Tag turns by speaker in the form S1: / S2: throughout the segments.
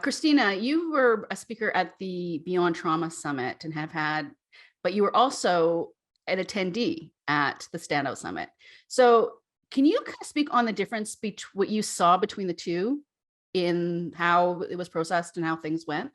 S1: Christina, you were a speaker at the Beyond Trauma Summit and but you were also an attendee at the Standout Summit. So can you kind of speak on the difference between what you saw between the two in how it was processed and how things went?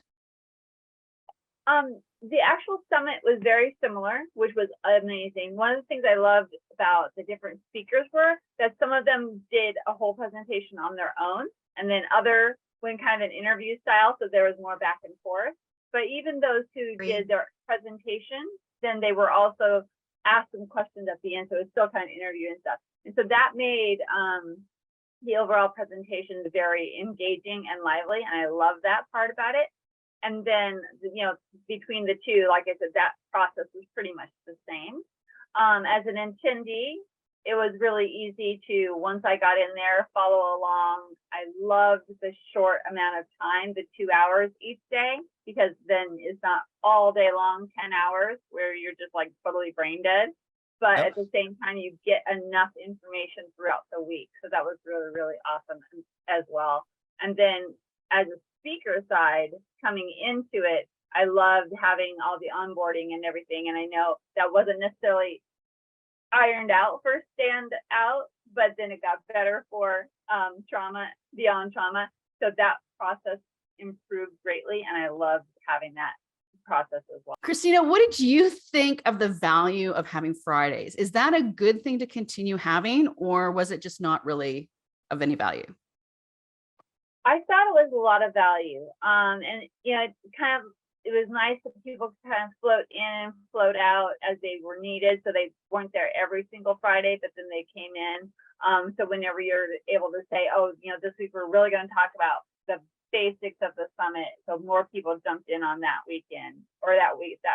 S2: The actual summit was very similar, which was amazing. One of the things I loved about the different speakers were that some of them did a whole presentation on their own, and then other went kind of an interview style, so there was more back and forth. But even those who did their presentation, then they were also asked some questions at the end, so it was still kind of interview and stuff. And so that made the overall presentation very engaging and lively, and I love that part about it. And then, between the two, like I said, that process was pretty much the same. As an attendee, it was really easy to, once I got in there, follow along. I loved the short amount of time, the 2 hours each day, because then it's not all day long, 10 hours, where you're just like totally brain dead. But at the same time, you get enough information throughout the week. So that was really, really awesome as well. And then as a speaker side, coming into it, I loved having all the onboarding and everything. And I know that wasn't necessarily ironed out for Stand Out, but then it got better for trauma, Beyond Trauma. So that process improved greatly. And I loved having that process as well.
S1: Christina, what did you think of the value of having Fridays? Is that a good thing to continue having, or was it just not really of any value?
S2: I thought it was a lot of value. And it was nice that people could kind of float in and float out as they were needed. So they weren't there every single Friday, but then they came in. So whenever you're able to say, oh, this week we're really going to talk about the basics of the summit. So more people jumped in on that weekend or that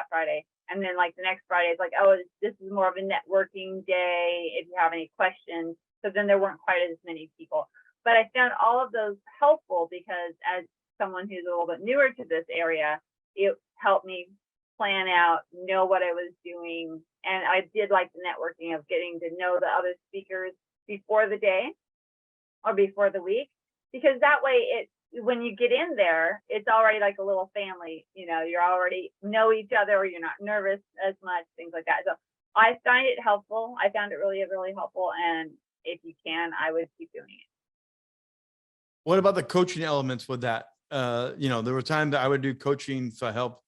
S2: Friday. And then like the next Friday, it's like, oh, this is more of a networking day if you have any questions. So then there weren't quite as many people. But I found all of those helpful because as someone who's a little bit newer to this area, it helped me plan out, know what I was doing. And I did like the networking of getting to know the other speakers before the day or before the week, because that way when you get in there, it's already like a little family, you already know each other, or you're not nervous as much, things like that. So I find it helpful. I found it really, really helpful. And if you can, I would keep doing it.
S3: What about the coaching elements with that? There were times that I would do coaching to help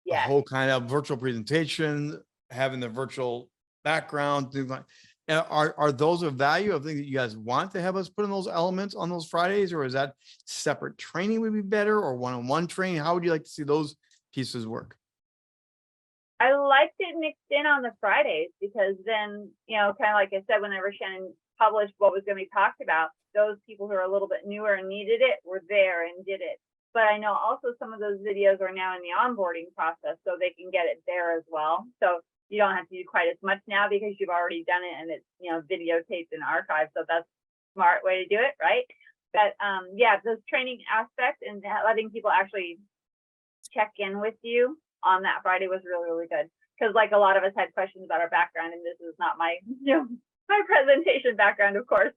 S3: the whole kind of virtual presentation, having the virtual background, things like. Are those of value of things that you guys want to have us put in those elements on those Fridays, or is that separate training would be better, or one-on-one training? How would you like to see those pieces work?
S2: I liked it mixed in on the Fridays because then, kind of like I said, whenever Shannon published what was going to be talked about, those people who are a little bit newer and needed it were there and did it. But I know also some of those videos are now in the onboarding process, so they can get it there as well. So you don't have to do quite as much now because you've already done it and it's, videotaped and archived. So that's a smart way to do it, right? But those training aspects and letting people actually check in with you on that Friday was really, really good. Because like a lot of us had questions about our background, and this is not my, my presentation background, of course.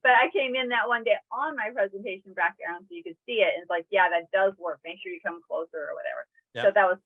S2: But I came in that one day on my presentation background so you could see it. And it's like, yeah, that does work. Make sure you come closer or whatever. Yeah. So that was